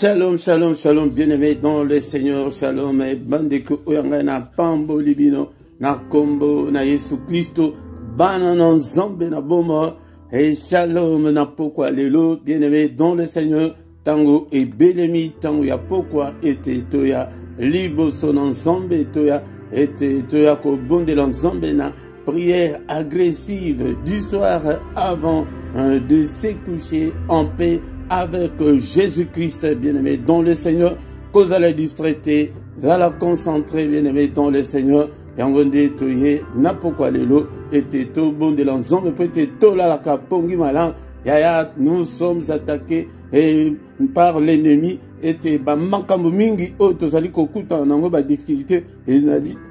Shalom, shalom, shalom, bien-aimés dans le Seigneur, shalom, et bandeko oyanga na pambo libino, na kombo, na Yesu Christo, bana na nzambe na bomo, et shalom na pokwa lelo, bien-aimés dans le Seigneur, tango et belemi, tango ya pokwa, ete toya, libo son nzambe toya, ete toya ko bonde nzambe na, prière agressive du soir avant de se coucher en paix avec Jésus-Christ, bien-aimé dans le Seigneur, cause à la distraiter, à la concentrer, bien-aimé dans le Seigneur, et on va dire, n'a pourquoi lelo, et tout bon de l'ensemble, peut-être tout là, la capongi malan, yaya, nous sommes attaqués par l'ennemi, et makambo mingi, tozali kokuta, nango ba difficulté, et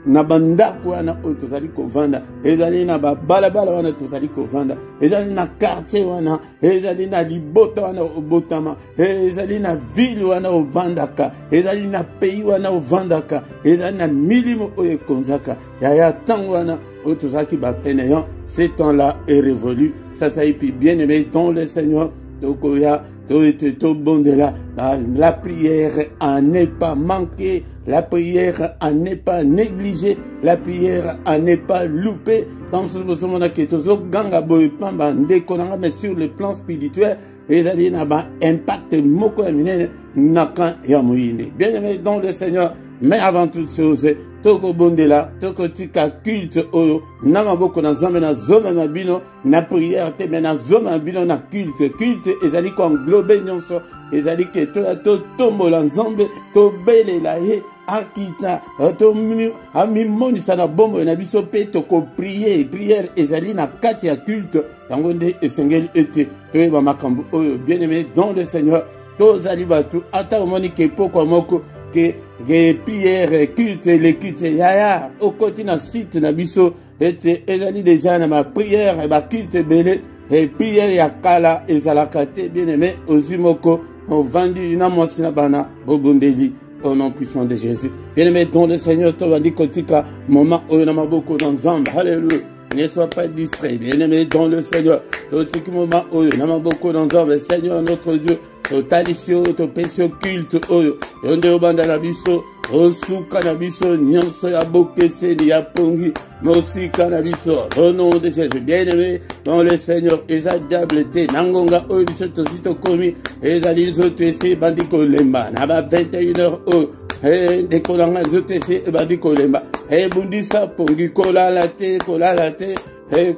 na banda kwa na tozali ko vanda, ezali na balabala wana tozali ko vanda, ezali na quartier wana, ezali na libota wana obotama, ezali na ville wana ovandaka, ezali na pays wana ovandaka, ezali na milimo oye konzaka, yaya tango wana tozaki ba fainéant, ce temps-là est révolu, ça y est bien aimé dans le Seigneur, tokoya tout bon de la prière en n'est pas manquée, la prière en n'est pas négligée, la prière en n'est pas loupée. Dans ce moment là, mais sur le plan spirituel, les alliés n'ont pas impact moko nakan yamoine. Bien aimé dans le Seigneur, mais avant toute chose, toko bondela, toko tika culte oyo, nama boko na zame na zome na bino, na prière te, mais na zome na bino na culte, ezali ko englobe nyonso, ezali ke to tombo la nzambe, to bele la ye, akita, to amimoni sana bombo na biso pe toko prière ezali na kati ya culte, yango nde esengeli ete, ba makambo oyo, bien aimé dans le Seigneur, to zali batu, ata omoni ke poko moko, que prière, culte, les cultes, yaya, au côté na site na biso, et ezali déjà na ma prière, et ma culte belé, et prière ya kala, et zalakate, bien aimé, aux imoko, au vendu, na monsina bana, au bondeli, au nom puissant de Jésus. Bien aimé, dans le Seigneur, to vandi kotika, moment, au nama beaucoup dans Zamba, alléluia. Ne sois pas distrait, bien aimé, dans le Seigneur, au tiki moment, au nama beaucoup dans Zamba, Seigneur, notre Dieu, to talisio, to pesio culte oyo, yonde obanda na biso, osuka na biso, nyonso ya bokese ni ya pongi, mosika na biso, au nom de Jésus, bien-aimé, dans le Seigneur, eza diable te, nangonga oyo biso tosito komi, eza lizo tese bandiko lemba, na ba 21h oyo, ndeko nanga zo tese bandiko lemba, bundisa pongi kolala te,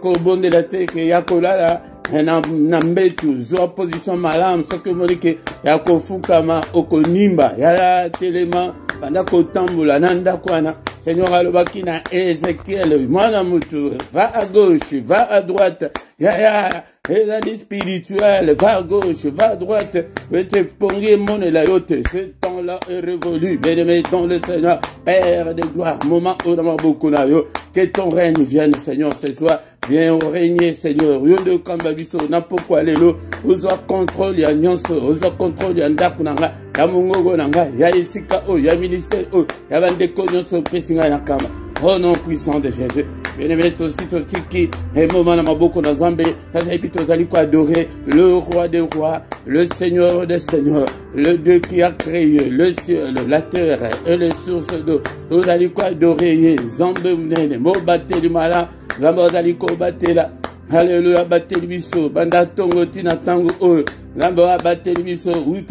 kobondela te, ke ya kolala, na mbetu zo position malamu soki monike ya kofukama okonimba ya telema banda kotambola na ndako wana. Seigneur alobaki na Ézéchiel, mwana mutu, va à gauche, va à droite, ya ezali spirituel, va à gauche, va à droite, te pongi mone la yote. Ce temps-là est révolu, bien-aimé dans le Seigneur, Père de gloire, moment où on a beaucoup na yo, que ton règne vienne, Seigneur, ce soir. Viens régner, Seigneur. Yondo kambabiso na pourquoi lelo. Ozo contrôle ya nyonso, ozo contrôle ya ndaku nanga, ya mungogo nanga, ya isika o, ya ministère o, ya bandeko nyonso pesinga na kamba. Au nom puissant de Jésus. Bien-aimé, aussi tiki, et moment na maboko na Zambé, ça c'est plutôt zali ko adorer le roi des rois, le Seigneur des seigneurs, le Dieu qui a créé le ciel, la terre et les sources d'eau. Nous allons ko adorer Zambé mnene, mo batte du malin. Zamba zaliko batela, alléluia, bateli biso, banda tongo tina tango oyo, zamba bateli biso, oui,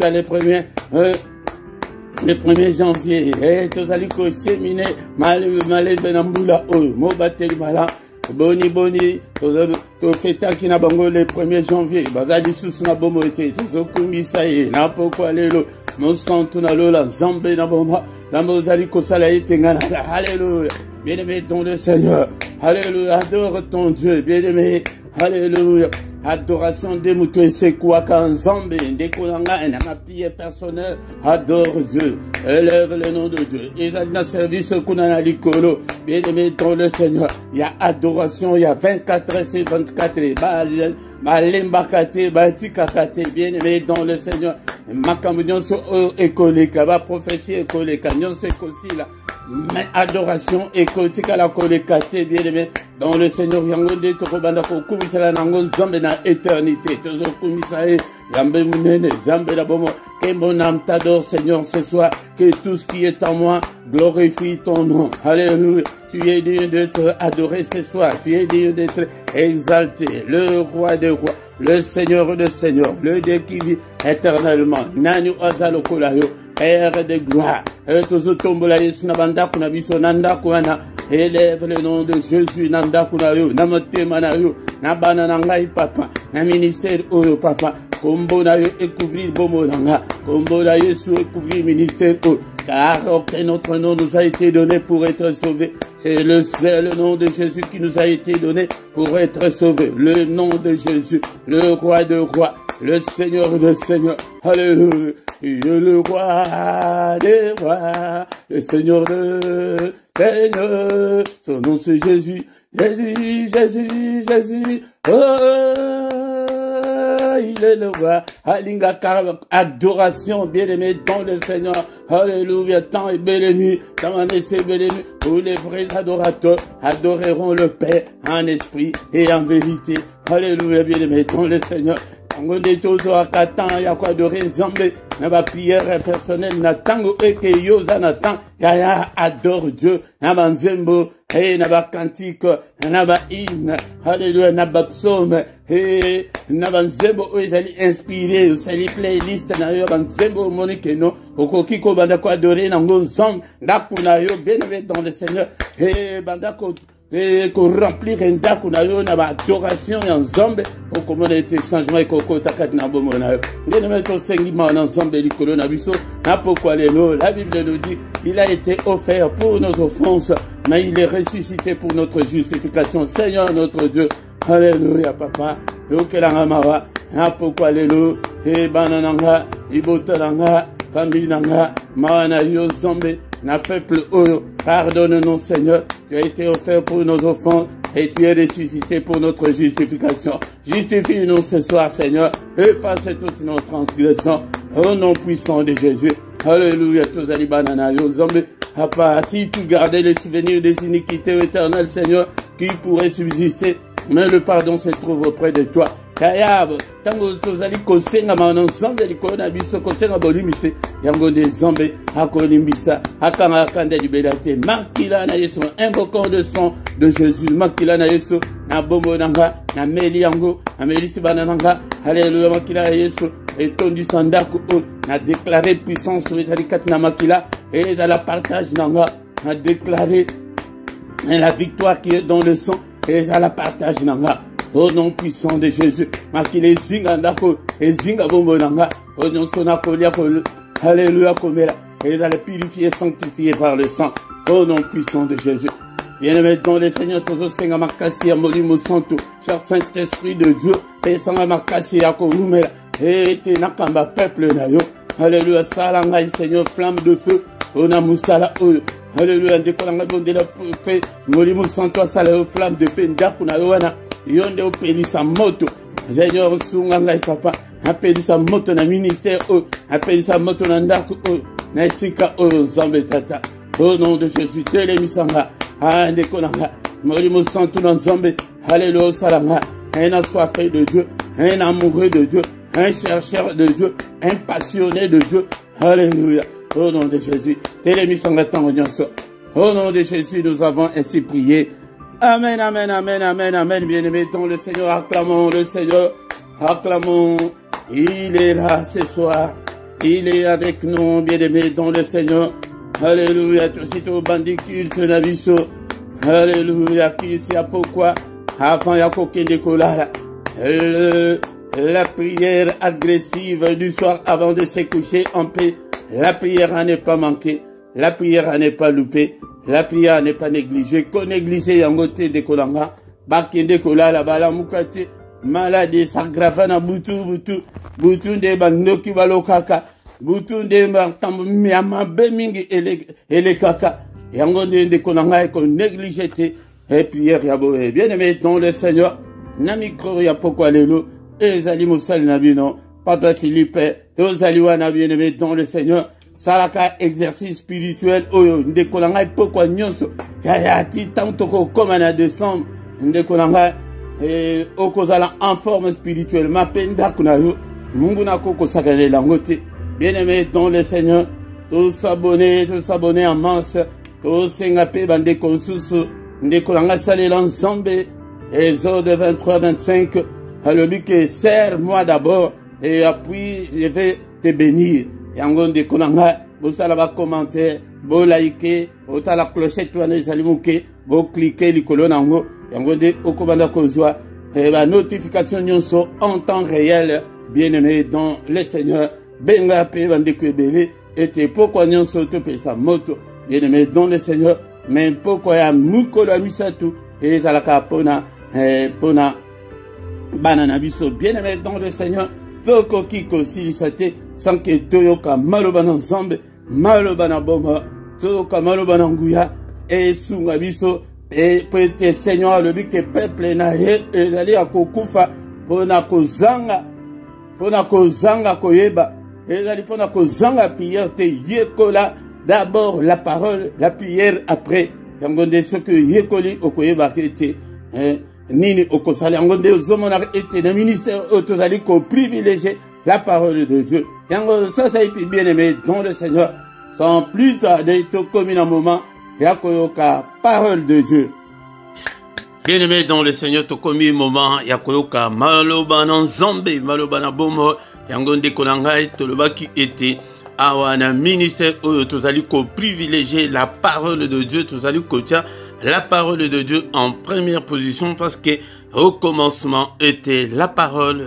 le 1er janvier, tozaliko chemine, malé benambula oyo, mo bateli mala, boni, to feta ki na bango le 1er janvier, bazali susu na bomo ete, tozokumisa ye, na pokwa lelo, mo santu na lola, zambe na bomba, zamba zaliko sala ete ngana, alléluia. Bien-aimé dans le Seigneur, alléluia, adore ton Dieu, bien-aimé, alléluia, adoration des moutons et c'est quoi qu'un zombie, des kolanga, et ma prière personnelle, adore Dieu, élève le nom de Dieu, et dans le service qu'on a l'icolo, bien-aimé dans le Seigneur, il y a adoration, il y a 24 heures, c'est 24 Malembakate, Batikakate, bien-aimé dans le Seigneur, Makamudionso écoleka, va prophétie écoleka, nyon se kosila, mais adoration et kotika la kolekate bien-aimé dans le Seigneur Yangonde Tokobanda Kokumisala Nangon Zambe na éternité Tozo Kumisae Zambe Munene Zambe la Bomo que mon âme t'adore Seigneur ce soir que tout ce qui est en moi glorifie ton nom. Alléluia. Tu es digne d'être adoré ce soir. Tu es digne d'être exalté. Le roi des rois. Le Seigneur des seigneurs. Le Dieu qui vit éternellement. Nanu Azalo Kolayo. Père de gloire. Tozo Tombola Yesnabanda Kunabiso Nanda Kuana. Élève le nom de Jésus. Nanda Kunayo. Namote Manayo. Nabana Nangai Papa. Na ministère Oyo Papa. Kombo na yo et couvrir Bomo Nanga. Kombo na yo sous et couvrir ministère Oyo. Car aucun autre nom nous a été donné pour être sauvé. C'est le seul nom de Jésus qui nous a été donné pour être sauvé. Le nom de Jésus, le roi de rois, le Seigneur de seigneurs. Alléluia. Il est le roi des rois, le Seigneur de seigneurs. Son nom c'est Jésus. Jésus, Jésus, Jésus. Oh, il est le roi. Alinga adoration bien-aimé dans le Seigneur. Alléluia. Tant et belle nuit. Tant en essai belle nuit. Où les vrais adorateurs adoreront le Père en esprit et en vérité. Alléluia bien-aimé dans le Seigneur. Tango tozo akatan ya kwa adorer Nzambe na ba prière personnelle na tango eke yoza na tan ya adore Dieu na banzembo na ba cantique na ba hymne alléluia na ba psaume na banzembo ezali inspiré sali playlist na yo banzembo monike no okoki ko banda ko adorer na Nzambe ndakuna yo bien dans le Seigneur banda ko et qu'on remplir un daku na yo na ba adoration en Nzambe au comment été changement et koko takat na bomo na yo ngene meto sengi ma na Nzambe likolo na biso na pourquoi lelo la Bible nous dit il a été offert pour nos offenses mais il est ressuscité pour notre justification. Seigneur notre Dieu, alléluia papa yo kelanga mawa na pourquoi lelo e banananga ibotananga famille mawana yo Nzambe na peuple oyo, pardonne-nous Seigneur, tu as été offert pour nos offenses et tu es ressuscité pour notre justification. Justifie-nous ce soir Seigneur, efface toutes nos transgressions au nom puissant de Jésus. Alléluia, tous les bananas, Nzambe, papa, si tu gardais les souvenirs des iniquités éternelles Seigneur, qui pourraient subsister, mais le pardon se trouve auprès de toi. Kayab, tango tozali kosenga mana Nzambe likolo na biso kosenga bolimise yango de Nzambe akolimbisa akanga kanda libela te makila na Yesu invoquant le sang de Jésus makila na Yesu na bombo nanga na meli yango na melisi bana nanga alléluia makila na Yesu etondi sandaku na déclarer puissance ezali kati na makila et à la partage nanga na déclarer la victoire qui est dans le sang et à la partage nanga. Au nom puissant de Jésus, makile zinga ndako, et zinga bombo nanga, au nom sonakolia, alléluia komera, et les allez purifier, sanctifier par le sang, au nom puissant de Jésus. Bien-aimé dans le Seigneur, toujours senga makasi ya molimo santo, cher Saint-Esprit de Dieu, et sanga makasi ya korumera, et te nakamba peuple na yo, alléluia, salanga Seigneur, flamme de feu, ona musala oyo, alléluia, ndekolanga bonde la paix, molimo santo sala yo, flamme de feu, ndaku na yo wana, yonde opelisa moto Seigneur sunga ngai papa apelisa moto na ministère apelisa moto na ndako na esika Nzambe tata au nom de Jésus telemisanga ndeko nanga molimo santo na Nzambe alléluia salanga un assoiffé de Dieu un amoureux de Dieu un chercheur de Dieu un passionné de Dieu alléluia au nom de Jésus telemisanga tango nyonso au nom de Jésus nous avons ainsi prié. Amen, amen, amen, amen, amen, bien-aimés dans le Seigneur, acclamons le Seigneur, acclamons, il est là ce soir, il est avec nous, bien-aimés dans le Seigneur, alléluia, tout sitôt bandit culte naviso, alléluia, qui sait pourquoi, avant Yakokende Kolala, la prière agressive du soir avant de se coucher en paix, la prière à ne pas manquer, la prière à ne pas louper, la prière n'est pas négligée. Qu'on néglige yangote de kolanga. Bakende kolala bala mukate. Malade s'aggravana butu de bandoki balokaka. Butu de bantambu miama bemingi ele kaka. Yangonde de kolanga et qu'on néglige te. Et prière yaboé. Bien aimé dans le Seigneur. Namikro ya pokwa lelo. Ezali musal nabino. Papa Philippe. Ozali wana bien aimé dans le Seigneur. salaka exercice spirituel oyo ndekolanga pokwa nyonso ya ti tanto ko comme en décembre ndekolanga okozala en forme spirituellement penda kuna yo mungu na koko sakane langote. Bien-aimé dans le Seigneur, tous s'abonner en masse, tous s'engaper bande konsusu ndekolanga salela nzambe. Exode 23-25, le but que serre-moi d'abord et puis je vais te bénir. Yango ndekolanga bosala ba commentaire, bo liker, ota la clochette wana ezali moke, bo cliquer likolo nango, yango nde okobanda kozwa la notification nyonso en temps réel. Bien-aimé dans le Seigneur, benga pe bande kwebele ete pokwa nyonso to pesa moto. Bien-aimé dans le Seigneur, mais pokwa ya mukolo misatu ezalaka pona banana biso. Bien-aimé dans le Seigneur, toko kiko silisate sans que toyoka maloba na nzambe, maloba na boma, toyoka maloba na nguya et sunga biso et peut-être Seigneur le but que peuple na ye ezali akokufa pona kozanga koyeba ezali pona kozanga prière te yekola d'abord la parole, la prière après. Yango nde soki yekoli okoyeba te nini okosala yango nde ozomona ete na ministère tozali ko privilégier la parole de Dieu. Yango ça et bien aimé dans le Seigneur, sans plus tarder tokomi na moment ya koyoka parole de Dieu. Bien aimé dans le Seigneur, tokomi moment ya koyoka maloba na nzambe, maloba na bomo. Yango nde konanga tolobaki ete awa na ministère oyo tozali ko privilégier la parole de Dieu, tozali ko tia la parole de Dieu en première position parce que au commencement était la parole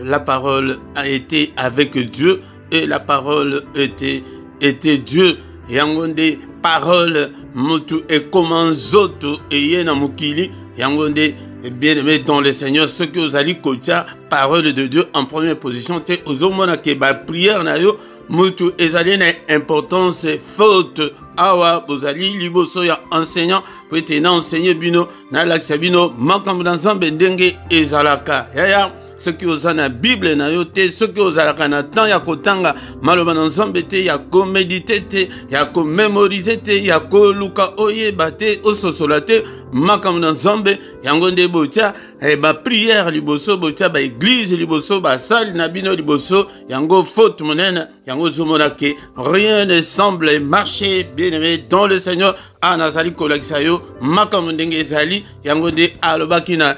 a été avec Dieu et la parole était Dieu. Yango nde parole mutu e comment zoto e yena mukili yango nde bien-aimé dans le Seigneur, ce que vous allez kotia parole de Dieu en première position, te ozomona ke ba prière na yo mutu ezali na importance faute awa bozali liboso ya enseignant po ete na enseigner bino na lakisa bino makambo na nzambe ndenge ezalaka yaya soki oza na Bible na yo te, soki ozalaka na temps ya kotanga maloba na nzambe te, ya komedite te, ya komemorize te, ya koluka oyeba te, ososola te makambo na nzambe yango nde botia ba prière liboso, botia ba église liboso, ba salle na bino liboso, yango faute monene, yango zomona ke rien ne semble marcher. Bien-aimé dans le Seigneur, anazali kolakisa yo makambo ndenge ezali yango nde alobaki na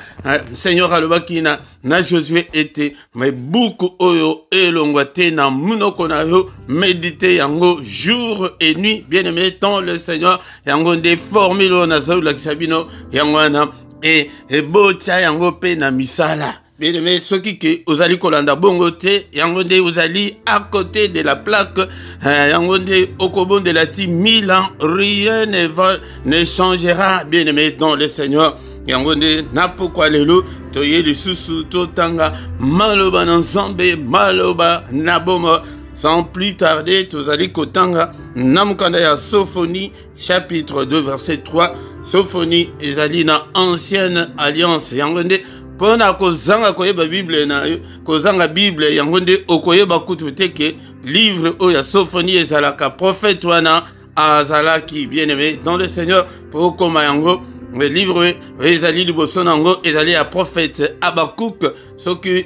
Seigneur alobaki na Josué ete mais beaucoup oyo elongwa te na munoko na yo méditer yango jour et nuit. Bien-aimé dans le Seigneur, yango nde formule na zaula kisabino yango na et botia yango pe na misala. Bien-aimé, soki ke ozali kolanda bongo te, yango nde ozali à côté de la plaque, yango nde okobonde la ti 1000 ans, rien ne changera. Bien-aimé dans le Seigneur, yango nde na pokwa lelo toye lisusu totanga maloba na nzambe, maloba na bomo. Sans plus tarder, tozali kotanga na mukanda ya Sophonie chapitre 2 verset 3. Sophonie ezali na ancienne alliance yango nde pona kozanga koyeba Bible na yo, kozanga Bible yango nde okoyeba kutu teke livre oya Sophonie ezalaka prophète wana azalaki. Bien-aimé dans le Seigneur, pour koma yango le livre ezali liboso nango ezali a prophète Habakkuk soki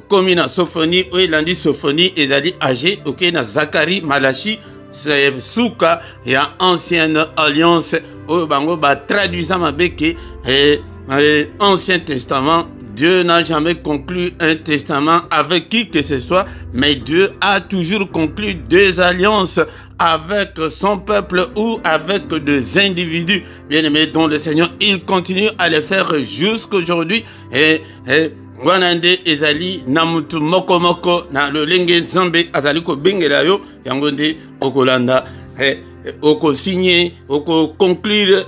komi na Sophonie o elandi Sophonie ezali âgé ok na Zacharie Malachi suka ya ancienne alliance oyo bango ba traduisant mabeke Ancien Testament. Dieu n'a jamais conclu un testament avec qui que ce soit, mais Dieu a toujours conclu des alliances avec son peuple ou avec des individus. Bien-aimés dans le Seigneur, il continue à le faire jusqu'aujourd'hui. Et Wanande ezali namutu moko moko na lolenge nzambe azali ko bengela yo yango nde okolanda oko signer oko conclure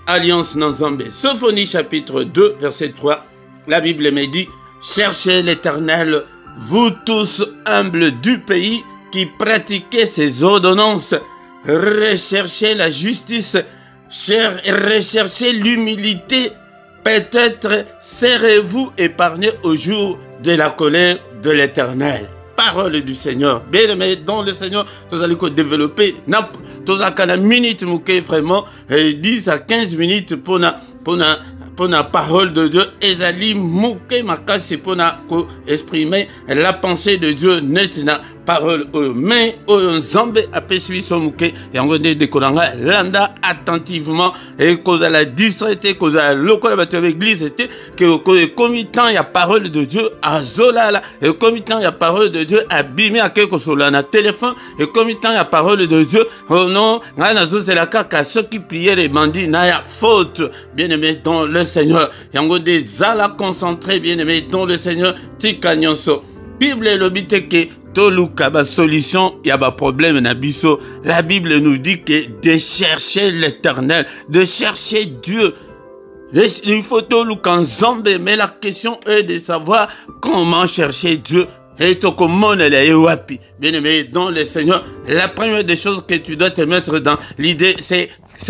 alliance na nzambe. Sophonie chapitre 2 verset 3. La Bible me dit: cherchez l'Éternel, vous tous humbles du pays qui pratiquez ses ordonnances, recherchez la justice, recherchez l'humilité. Peut-être serez-vous épargnés au jour de la colère de l'Éternel. parole du Seigneur. Bien aimé dans le Seigneur, vous allez développer tous à minute vraiment 10 à 15 minutes pour la parole de Dieu. Ezali mouke makasi pour exprimer la pensée de Dieu nettement. Parole mais Nzambe apesui somuke yango de dekolanga landa attentivement et cause à la distraité cause à lokola bato ya église était que comitant ya parole de Dieu à zolala et comitant ya parole de Dieu abîmé à quelque chose na téléphone et comitant ya parole de Dieu oh non ngana zo c'est la kaka ceux qui prièrent et bandit na ya faute bien aimé dans le Seigneur yango des ala concentrés bien aimé dans le Seigneur tikanyonso Bible lobite que toluka ba solution y a ba problème na biso. La Bible nous dit que de chercher l'Éternel, de chercher Dieu. Il faut toluka nzambe, mais la question est de savoir comment chercher Dieu. Et bien aimé dans le Seigneur, la première des choses que tu dois te mettre dans l'idée, c'est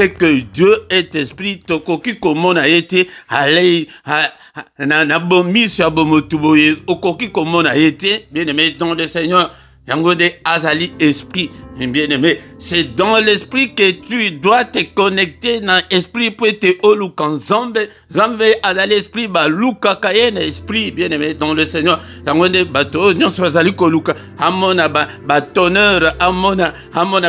que Dieu est esprit. Tokoki comment a été allé na bomi sur bomotuboye okoki comment a été bien aimé dans le Seigneur. Yango de azali esprit. Bien aimé, c'est dans l'esprit que tu dois te connecter dans l'esprit pour te olukan zambe à l'esprit ba luka kayen esprit bien aimé dans le Seigneur. Yango de bato nyon swazali ko luka amona ba tonnerre amona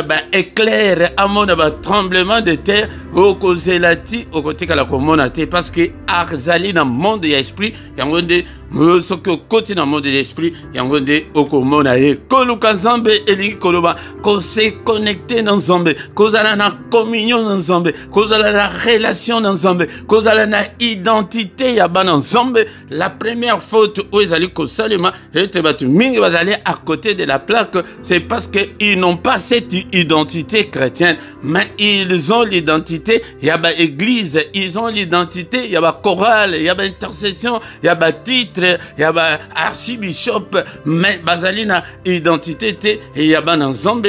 ba éclair amona ba tremblement de terre au kozelati au côté kala komona te parce que arzali dans monde ya esprit yango de ce que côté dans monde de l'esprit yango de okomona e koluka zambe eli koloba se connecter dans Nzambe, cause à la communion dans Nzambe, cause à la relation dans Nzambe, cause à la identité yaba dans Nzambe. La première faute où ils allaient seulement et te battu mingi va aller à côté de la plaque, c'est parce que ils n'ont pas cette identité chrétienne, mais ils ont l'identité yaba église, ils ont l'identité yaba chorale, yaba intercession, yaba titre, yaba archibishop, mais bazalina identité te yaba dans Nzambe.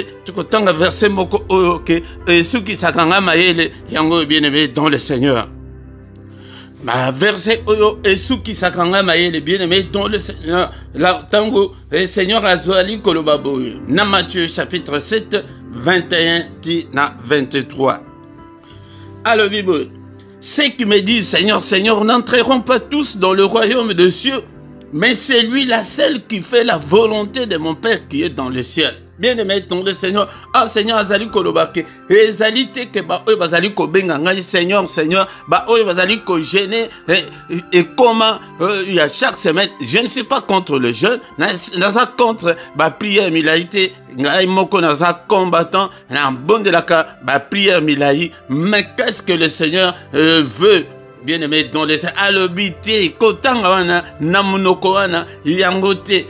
Tanga verset moko oke et ceux qui sakanga maele yango bien aimé dans le Seigneur. Ma verset oyo et ceux qui sakanga maele bien aimé dans le Seigneur. La tango le Seigneur azali kolobabo na Matthieu chapitre 7 21 na 23. Alors Bible, ceux qui me disent Seigneur Seigneur n'entreront pas tous dans le royaume des cieux, mais c'est lui la seule qui fait la volonté de mon Père qui est dans le ciel. Bien aimé dans le Seigneur, ah Seigneur azali kolobake, ezali te ke ba oyo bazali ko benga ngai Seigneur Seigneur, ba oyo bazali ko gêner et comment il y a chaque semaine, je ne suis pas contre le jeûne, naza contre ba prière milaïté, ngai moko naza combattant, na bon de la ka ba prière milaï, mais qu'est-ce que le Seigneur veut? Bien aimé dans le Seigneur, alobité kotanga wana na munoko wana yangote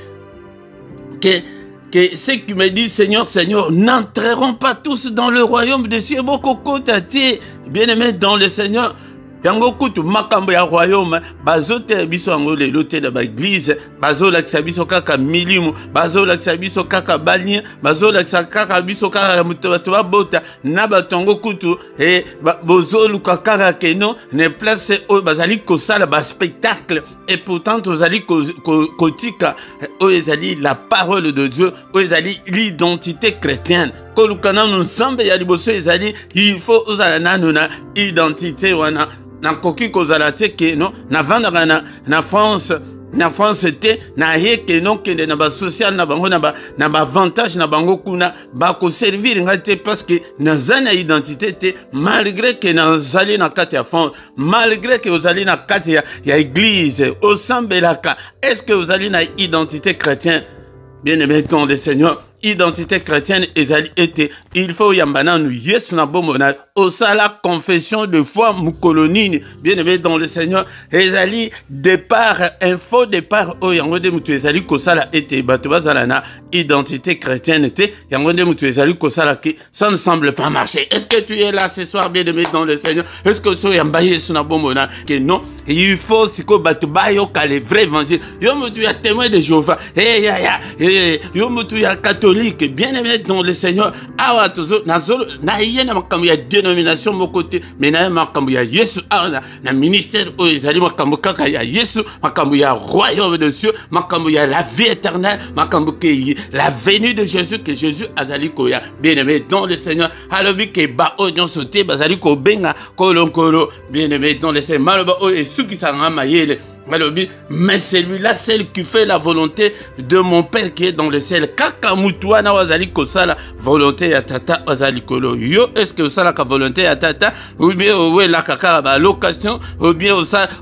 que ceux qui me disent Seigneur, Seigneur, n'entreront pas tous dans le royaume des cieux. Beaucoup côté, bien aimé dans le Seigneur. Yango kutu makambo ya royaume bazote biso yango le lote de l'église bazola kisabiso kaka milimu bazola kisabiso kaka balien bazola kaka biso kaka muto bota na batongo kutu et bozolu kaka keno ne place o bazali ko sala ba spectacle et pourtant ozali kotika o ezali la parole de Dieu o ezali l'identité chrétienne kolukana nzambe ya liboso ezali il faut ozala na identité wana na koki kozala te ke no na vandaka na France te na yeke no kende na ba social na bango na ba avantage na bango kuna ba ko servir ngate parce que na zana identité te malgré que na zali na kati ya fond malgré que ozali na kati ya église osambelaka est-ce que ozali na identité chrétienne bien aimé dans le Seigneur identité chrétienne était il faut yambana nous yes na bomona osala confession de foi mukolonini bien aimé dans le Seigneur ezali départ un faux départ o yango de mutu ezali kosala était bato bazala na identité chrétienne était yango de mutu ezali kosala ki ça ne semble pas marcher. Est-ce que tu es là ce soir bien aimé dans le Seigneur? Est-ce que so yamba yes na bomona que non il faut siko bato bayo ka le vrai évangile yo mutu ya témoin de Jéhovah yo mutu ya catholique bien aimé dans le Seigneur awa tozo na yena makam ya dénomination mon côté mais na makambo ya Yesu na ministère o ezali makambo kaka ya Yesu makambo ya royaume de Dieu makambo ya la vie éternelle makambo ke la venue de Jésus que Jésus azali koya bien-aimé dans le Seigneur alobi ke ba oyon sauté bazali ko benga kolonkolo bien-aimé dans le Seigneur maloba o esuki sanga mayele. Mais celui-là, celle qui fait la volonté de mon Père qui est dans le ciel. Kaka mutuana wazali kosala volonté ya tata wazali kolo. Yo, est-ce que osala ka volonté ya tata ou bien owe la kaka ba location ou bien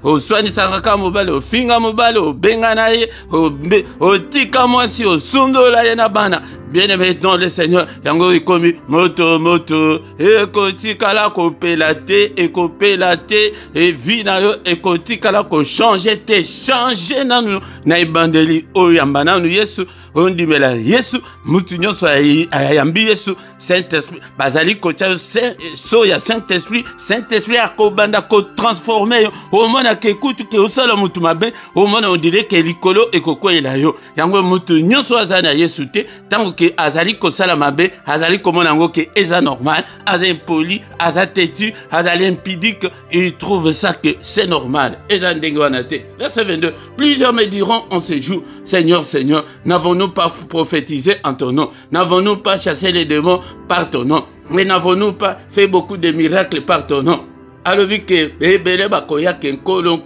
o soani sangaka mobile o finga mobile o benga na ye o tika mwasi o sundo la ye na bana. Bien-aimé dans le Seigneur, yango ikomi moto ekotikala ko pelate ekopelate et vie na yo ekotikala ko changer te changer nanu na ibandeli o yambana nu Yesu on dit mais là Yesu mutu nyonso ayambi Yesu Saint-Esprit bazali ko tia so ya Saint-Esprit akobanda ko transformer au mona ke kutu ke osala mutu mabe au mona on dirait que likolo ekoko ela yo yango mutu nyonso azana Yesu te tango ke azali ko sala mabe azali komona ngo ke eza normal azali impoli azali têtu azali impudique il trouve ça que c'est normal eza ndenge wana te. Verset 22 plusieurs me diront en ce jour Seigneur Seigneur n'avons-nous pas prophétisé en ton nom n'avons-nous pas chassé les démons par ton nom mais n'avons-nous pas fait beaucoup de miracles par ton nom. Alors que ebele bakoya ke nkolo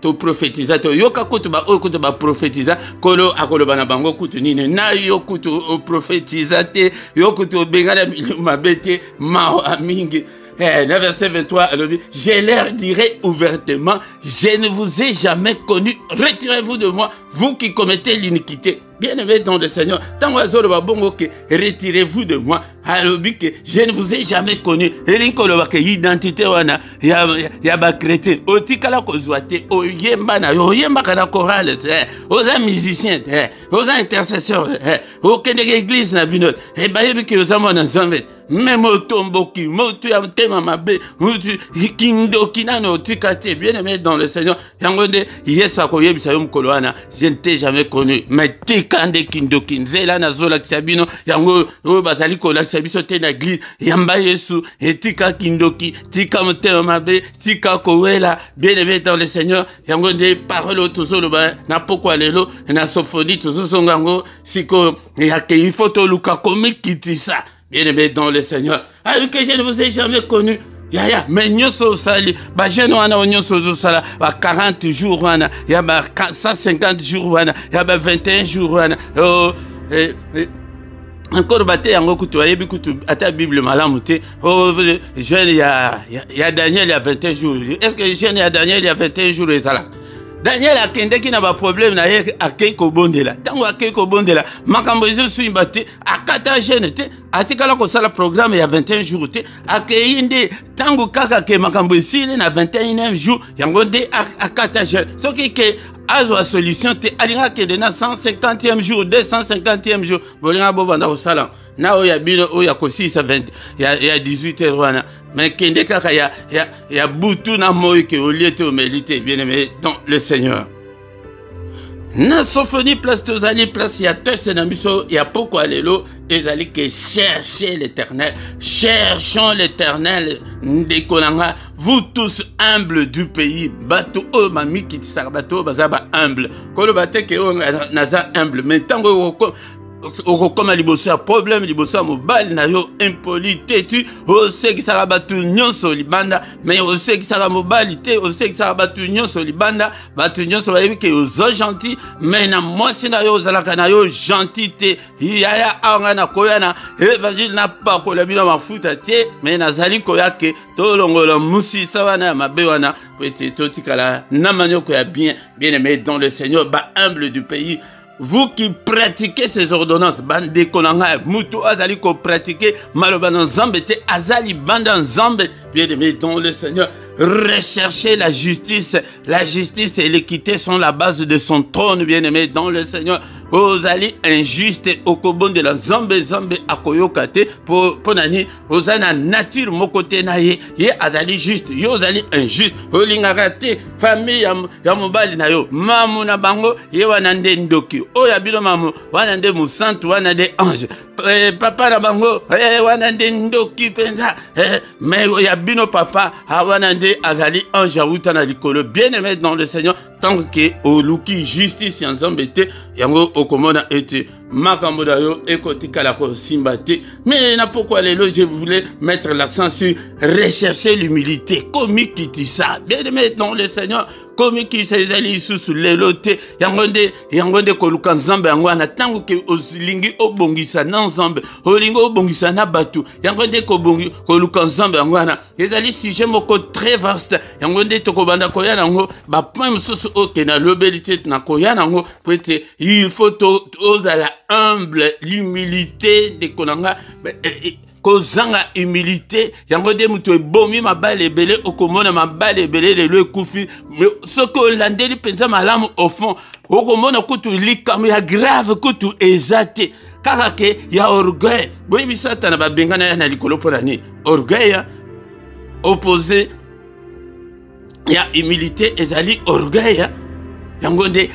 to prophétisa to yoka kutu ba prophétisa kolo akoloba na bango kutu nini na yo kutu o prophétisa te yo kutu bengala mabete mao amingi. Verset 23, elle dit, je leur dirai ouvertement, je ne vous ai jamais connu, retirez-vous de moi, vous qui commettez l'iniquité. Bien-aimé dans le Seigneur, tant que retirez-vous de moi, je ne vous ai jamais connu. Identité wana ya ba chrétien. Otikala kozwate, oyemba na oyemba kana chorale, oza musicien, oza intercesseur, okende église na bino. E ba yebi ke ozama na nzambe. Même otomboki, motu ya tema mabe, motu kindoki nano otikate. Bien-aimé dans le Seigneur, yangonde yesa koyebisa yo mkolo wana, je ne t'ai jamais connu. Mais kande kindoki nzela na zola kisabino yango o bazali ko la kisabiso te na église yamba Yesu etika kindoki tika motema mabe tika kowela bien-aimé dans le Seigneur yango de parole toujours na pokwa lelo na sophonie toujours songango siko yake il faut to luka komikitisa bien-aimé dans le Seigneur alors que je ne vous ai jamais connu. Ya mais nyonso sali ba jeune wana nyonso sala ba 40 jours wana ya ba 150 jours wana ya ba 21 jours wana encore baté yango kutu ayebi kutu ata Bible malamu te jeune ya Daniel ya 21 jours. Est-ce que jeune ya Daniel ya 21 jours ezala Daniel akendeki na ba problème na ye akei ko bondela tango akei ko bondela makambo ezo imbate akata jeune te atikala ko sala programme ya 21 jours te akei nde tango kaka ke makambo esile na 21e jour yango nde akata jeune soki ke azwa solution te alinga ke na 150e jour 250e jour bolinga bo banda ko sala na oya bino oya ko 6 ya 18h wana mais kende kaka ya butu na moyo ke oliete o melite bien-aimé dans le Seigneur. Na sophonie place tozali place ya test na biso ya poko alelo ezali que chercher l'Éternel, cherchons l'Éternel ndekolanga vous tous humbles du pays bato o mami kitisaka bato bazaba humble kolo bateke o naza humble mais tango okokoma liboso ya problème liboso ya mobali na yo impolite tu osekisaka bato nyonso libanda mais osekisaka mobali te osekisaka bato nyonso libanda bato nyonso bayebi ke ozo gentil mais na mwasi na yo ozalaka na yo gentil te yaya aonga na koya na évangile na pakola bino mafuta te mais nazali koya ke tolongola musisa wana ya mabe wana pete totikala na manioko ya bien-aimé dans le Seigneur ba humble du pays. Vous qui pratiquez ces ordonnances, bande konanga, mutu azali ko pratiquer malobana zambete azali banda zambe, bien-aimé dans le Seigneur. Recherchez la justice et l'équité sont la base de son trône, bien-aimé dans le Seigneur. ozali injuste okobondela nzambe akoyoka te po nani oza na nature moko te na ye azali juste yo ozali injuste olingaka te famille ya mobali na yo mamu na bango ye wana nde ndoki oyo abino mamu wana nde mosantu wana nde ange papa na bango wana nde ndoki penza mais ya bino papa wana nde azali ange awuta na likolo bien aimé dans le Seigneur tant que oluki justice ya nzambe te yango okomona ete makambo na yo ekotikala kosimba te. Mais na pourquoi lelo je voulais mettre l'accent sur rechercher l'humilité komi kitisa bien aimé dans le Seigneur komi kitisa ezali isusu lelo te yango nde koluka nzambe yango ana tango ke olingi obongisa na nzambe olingi obongisa na batu yango nde koluka nzambe yango ana ezali sujet moko très vaste yango nde tokobanda koya nango ba point mosusu oke na lobeli te na koya nango po ete il faut ozala humble l'humilité de konanga kozanga humilité yango nde mutu ebomi mabale ebele okomona mabale ebele lelo ekufi soki olandeli mpenza malamu au fond okomona kutu likambo ya grave kutu eza te kaka ke ya orgueil boyebi satana babengana ya na likolo mpo na nini orgueil opposé ya humilité ezali orgueil yango nde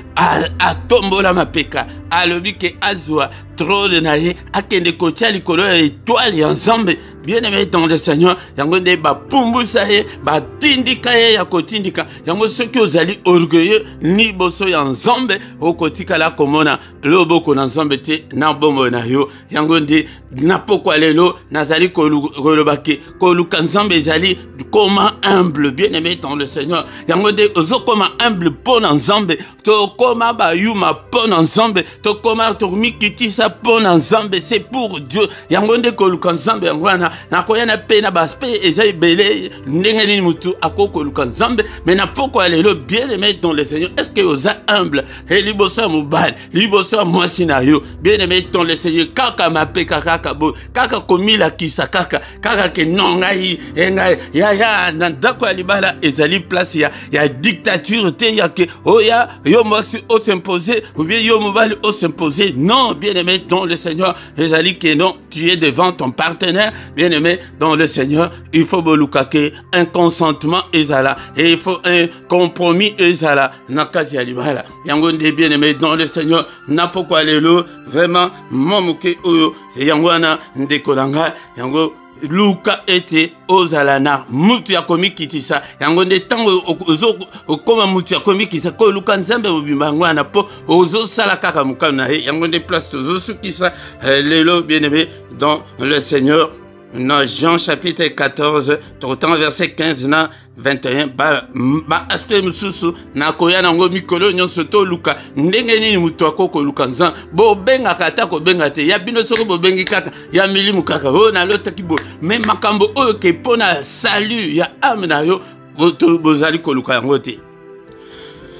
atombola mapeka alobi ke azwa trône na ye akende kotia likolo ya étoile ya nzambe bien aimé dans le Seigneur yango nde bapumbusa ye batindika ye ya kotindika yango soki ozali orgueilleux liboso ya nzambe okotikala komona loboko na nzambe te na bombo na yo yango nde na pokwa lelo nazali koloba ke koluka nzambe ezali koma humble bien aimé dans le Seigneur yango nde ozokoma humble mpo na nzambe tokoma bayuma mpo na nzambe tokoma tomikitisa mpo na nzambe c'est pour Dieu yango nde koluka nzambe yango wana nakoyana pe na baspe eza ebele ndenge nini mutu akokoluka nzambe mais na pokwa lelo bien aimé dans le Seigneur est-ce que oza humble et liboso ya mobali liboso ya mwasi na yo bien aimé dans le Seigneur kaka mapeka kaka bo kaka komilakisa kaka ke non ngai ya na ndako ya libala ezali place ya dictature te ya ke oya yo mwasi o s'imposer ou bien yo mobali o s'imposer non bien aimé dans le Seigneur ezali que non tu es devant ton partenaire bien aimé dans le Seigneur il faut bolukake un consentement ezala et il faut un compromis ezala na kazi ya libala yango nde bien aimé dans le Seigneur na pokwa lelo vraiment momuke oyo yango wana ndekolanga yango luka ete ozala na mutu ya komikitisa yango nde tango okoma mutu ya komikitisa ko luka nzambe mobimba yango wana po ozosala kaka mokano na ye yango nde place tozosukisa lelo bien aimé dans le Seigneur dans Jean chapitre 14 tokotango verset 15 na 21 ba aspect mususu na koya nango mikolo nyonso to luka ndenge nini mutu akoko luka nzan bo benga kata ko benga te ya bino soko bo bengi kaka ya milimu kaka o na lota kibo mais makambo oyo ke pona salut ya âme na yo bozali ko luka yango te.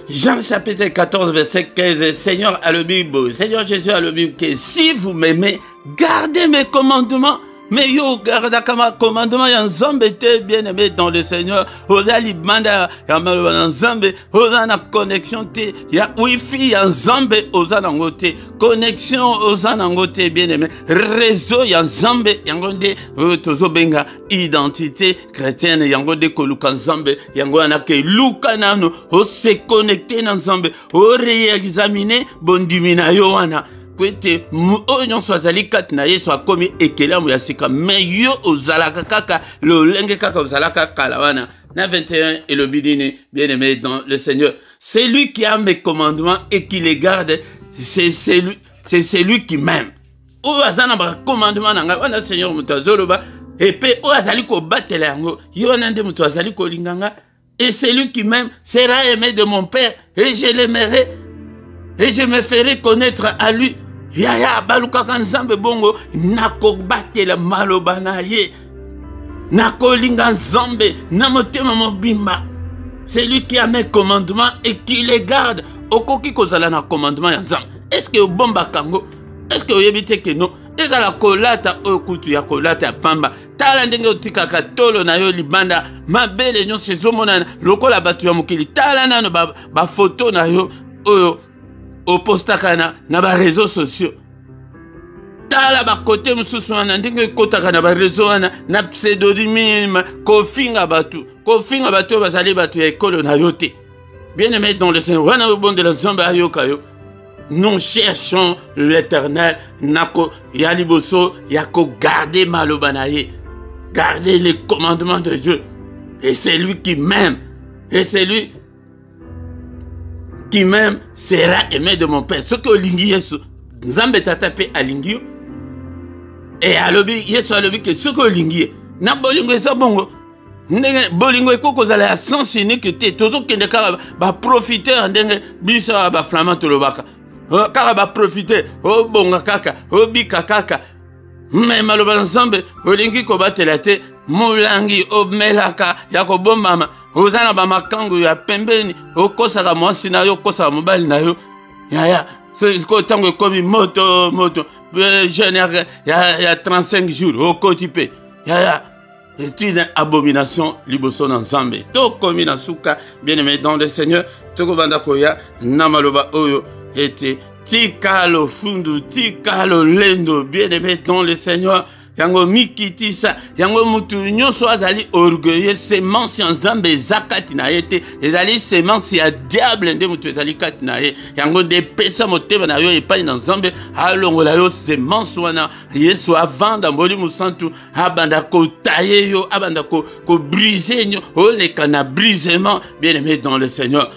Jean chapitre 14 verset 15 Seigneur a le Bible Seigneur Jésus a le Bible que si vous m'aimez gardez mes commandements. Mais yo garda kama commandement ya nzambe te bien aimé dans le Seigneur ozali banda ya malona nzambe ozana connexion te ya wifi ya nzambe ozana ngote connexion ozana ngote bien aimé réseau ya nzambe yango nde tozo benga identité chrétienne yango de koluka nzambe yango ana ke luka nano o se connecter na nzambe o réexaminer bondimina yo wana kwete oyo nyonso azali kati na Yesu akomi ekelamu ya sika mais yo ozalaka kaka lolenge kaka ozalaka kala wana na 21 et le bidini bien aimé dans le Seigneur c'est lui qui a mes commandements et qui les garde c'est celui qui m'aime oyo azana ba commandement nanga wana Seigneur mutazoloba et pe oyo azali ko batela yango yo nande mutu azali ko linganga et celui qui m'aime sera aimé de mon Père et je l'aimerai et je me ferai connaître à lui. Yaya balukaka nzambe bongo nakobatela maloba na ye nakolinga nzambe na motema mobimba c'est lui qui a mes commandements et qui les garde okoki kozala na commandement ya nzambe est-ce que obomba kango est-ce que oyebite ke no ezala kolata okutu ya kolata ya pamba tala ndenge otikaka tolo na yo libanda mabele nyonso ezomonana lokola bato ya mokili tala nano ba photo na yo oyo opostaka na ba réseaux sociaux. Tala ba côté mususu wana ndenge kotaka na ba réseaux wana na pseudonyme kofinga batu bazali batu ya ekolo na yote. Bien-aimé dans le Seigneur, wana bon de la zamba ayoka yo. Nous cherchons l'Éternel, nako ya liboso yako garder malobanaye, garder les commandements de Dieu. Et c'est lui qui m'aime. Et c'est lui qui m'aime sera aimé de mon Père. Ce que Olingi Yesu, Nzambe tatape alingi. Et alobi Yesu alobi que ce que Olingi, na bolingo eza bongo. Ndenge bolingo ekoko zala ya sens unique te. Tozo kende ka ba profiter ndenge biso ba flamand tolobaka. Kaka ba profiter o bonga kaka, o bika kaka. Mais maloba Nzambe Olingi ko batela te. Mulangi omelaka yako bomama ozana ba makangu ya pembeni okosaka mwasi na yo okosaka mobali na yo ya ko tango komi moto jeune ya 35 jours okotipe ya c'est une abomination liboso na Nzambe to komi na suka bien-aimé dans le Seigneur to ko banda koya na maloba oyo ete tikalo fundu tikalo lendo bien-aimé dans le Seigneur. Yango mikitisa, yango mutu nyonso azali orgueilleux, semence ya Nzambe ezakati na ye te, ezali semence ya diable nde mutu ezali kati na ye. Yango nde pesa motema na yo epai na Nzambe, alongola yo semence wana, Yesu avanda Molimo Santu, abanda kotaye yo, abanda ko briser nyo, oleka na brisement, bien-aimé dans le Seigneur.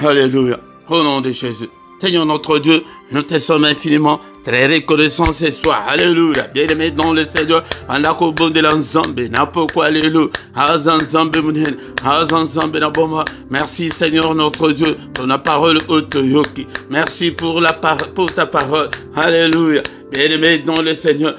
Alléluia. Au nom de Jésus. Seigneur notre Dieu, nous te sommes infiniment très reconnaissants ce soir. Alléluia. Bien-aimé dans le Seigneur. Andako bonde la Nzambe. Na pourquoi alléluia. Azan Nzambe munen. Azan Nzambe na boma. Merci Seigneur notre Dieu pour la parole Otoyoki. Merci pour ta parole. Alléluia. Bien-aimé dans le Seigneur,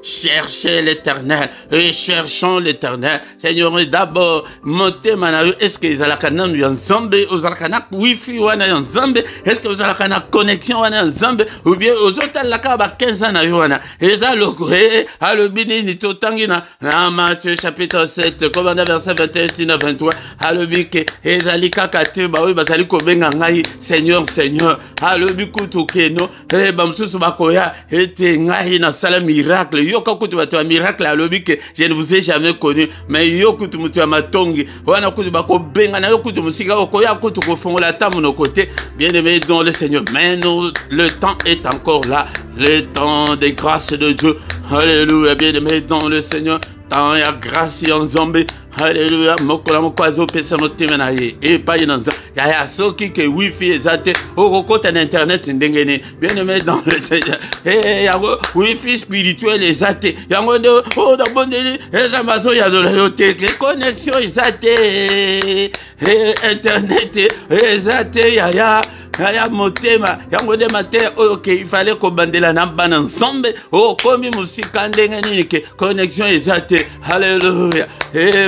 cherchez l'Éternel et cherchons l'Éternel. Seigneur, d'abord, montez manayo. Est-ce que vous avez un Nzambe, vous avez un wifi ou un Nzambe? Est-ce que vous avez une connexion ou un Nzambe? Ou bien vous avez la 15 ans na yoana. Et ça le croyez, à le bini ni totangina. Matthieu chapitre 7, commandant verset 21 23. À le bike, et zalika kate ba oui bazali ko benga ngai. Seigneur, Seigneur, à le bikutu keno. Eh bamsusu bakoya ete ngai na sala miracle yoka kutu batu ya miracle alobi que je ne vous ai jamais connu mais yokutu mutu ya matongi wana kutu bako benga na yokutu musika okoya kutu ko fongola tamu no côté bien-aimé dans le Seigneur. Mais nous, le temps est encore là, le temps des grâces de Dieu. Alléluia, bien-aimé dans le Seigneur. Tant ya grâce en Nzambe. Alléluia, mokola mokwazo pesa motema na ye et pas dans ya soki ke wifi ezate okokota na internet ndengene bien-aimé dans le Seigneur. Eh yango wifi spirituel ezate yango ndo o da bondeli ezamazo ya dola yote connexion ezate internet ezate ya motema yango de matin ok il fallait ko bandela na bana Nzambe o komi musika ndenge nini ke connexion ezate. Alléluia.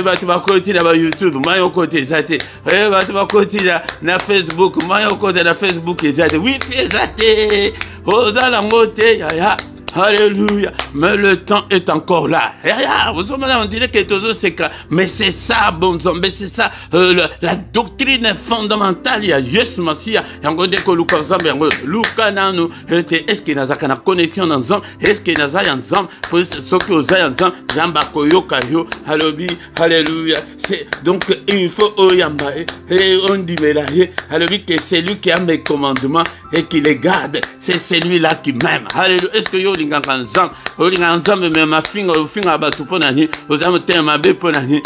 Batu bakoti na ba YouTube mayo kote ezate. Batu bakoti na Facebook mayo kote na Facebook ezate. Wifi ezate. Ozala ngote ya. Alléluia. Mais le temps est encore là. Vous savez, on dirait que tout ça c'est clair. Mais c'est ça, bon Nzambe, c'est ça. La doctrine fondamentale, il y a Yesu Masia. Yango deko luka Nzambe, yango luka nanu. Est-ce qu'il y a une connexion dans Nzambe? Est-ce qu'il y a un Nzambe? Pour ce que vous avez Nzambe, Jamba koyoka yo. Alléluia. Donc il faut oyamba et on dit melaye. Alléluia que c'est lui qui a mes commandements et qui les garde. C'est celui-là qui m'aime. Alléluia. Est-ce que yo linganga Nzambe? Olinga Nzambe me mafinga ofinga batu ponani. Ozamu tema be ponani.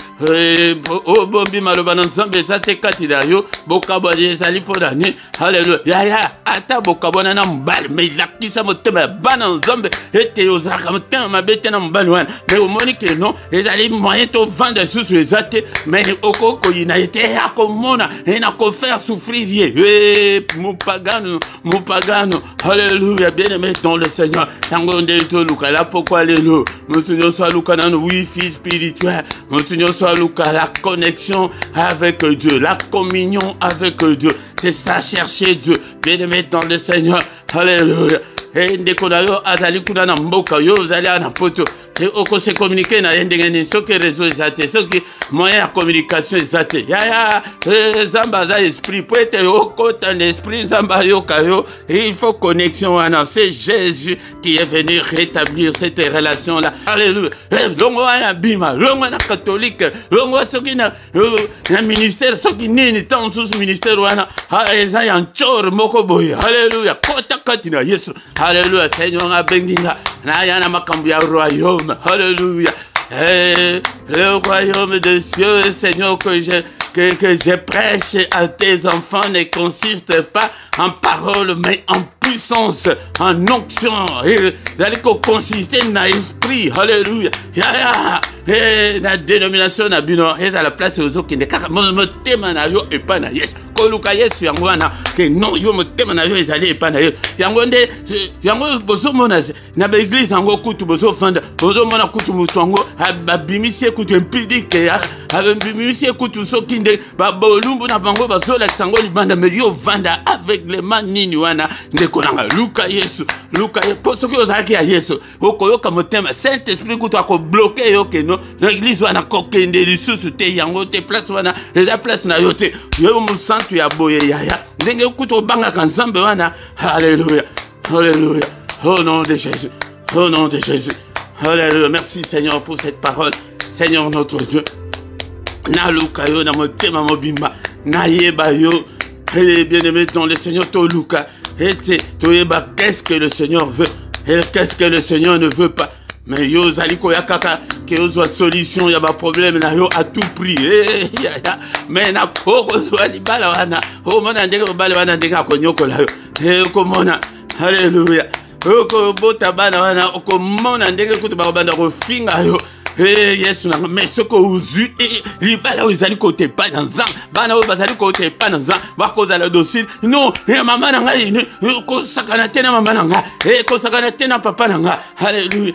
O bombi maloba Nzambe zate katira yo. Bokabo ezali ponani. Alléluia. Ya ata bokabo na mbali mais la kisa motema bana Nzambe ete ozaka motema bete na mbali wana. Mais au monique non, ezali moyen to vendre sous ezate mais okoko ina ete akomona et na ko faire souffrir ye. Mupagano. Alléluia. Bien-aimé dans le Seigneur. Tango ndeto luka la pourquoi alléluia. Nous soit luka na wifi spirituel. Nous soit luka la connexion avec Dieu, la communion avec Dieu. C'est ça chercher Dieu. Bien-aimé dans le Seigneur. Alléluia. Et ndeko na yo azali kuna na mboka yo azali na poto oko se communiquer na yendengeni soki réseau ezate soki moyen de communication ezate ya zamba za esprit pour être okota l'esprit zamba yoka yo il faut connexion wana c'est Jésus qui est venu rétablir cette relation là alléluia longo wana bima longo na catholique longo soki na ministère soki nini tant sous ministère wana eza ya nchor moko boye alléluia kota katina Yesu alléluia Seigneur abenginga na yana makambu ya royaume alléluia le royaume de Dieu Seigneur que je prêche à tes enfants ne consiste pas en parole mais en puissance, en onction. Et consister dans l'esprit. Alléluia. La dénomination na bino est à la place aux autres qui ne kaka mo tema na yo et pas na yes. Koluka yesu yango wana que non yo mo tema na yo ezali et pas na yo. Yango nde yango bozo mona na ba église yango kutu bozo fanda bozo mona kutu mutongo abimisie kutu impidike abimisie kutu sokinde ba bolumbu na bango bazo la sango libanda me yo vanda avec les manini wana ndekolanga luka yesu luka poso ki ozaki ya yesu okoyoka motema saint esprit kutu ako bloquer yo ke no l'église wana kokende lisusu te yango te place wana eza place na yo te yo musantu ya boye yaya ndenge kutu obangaka nzambe wana alléluia alléluia au nom de Jésus au nom de Jésus alléluia merci Seigneur pour cette parole Seigneur notre Dieu na luka yo na motema mobimba na yeba yo bien-aimé dans le Seigneur toluka et toyeba qu'est-ce que le Seigneur veut et qu'est-ce que le Seigneur ne veut pas. Mais yo zaliko ya kaka que yo soit solution ya ba problème na yo à tout prix. Mais na poko soit libala wana. O mona ndenge bala wana ndenge akonyoko la yo. Ko mona alléluia. Ko bota bana wana ko mona ndenge kutuba banda ko finga yo. Yes, mais ce que vous les balles aux alliés côté pas dans un, bana aux basali côté pas dans un, voir cause à la docile. Non, maman n'a rien, sakanatena maman n'a, et sakanatena papa n'a. Alléluia,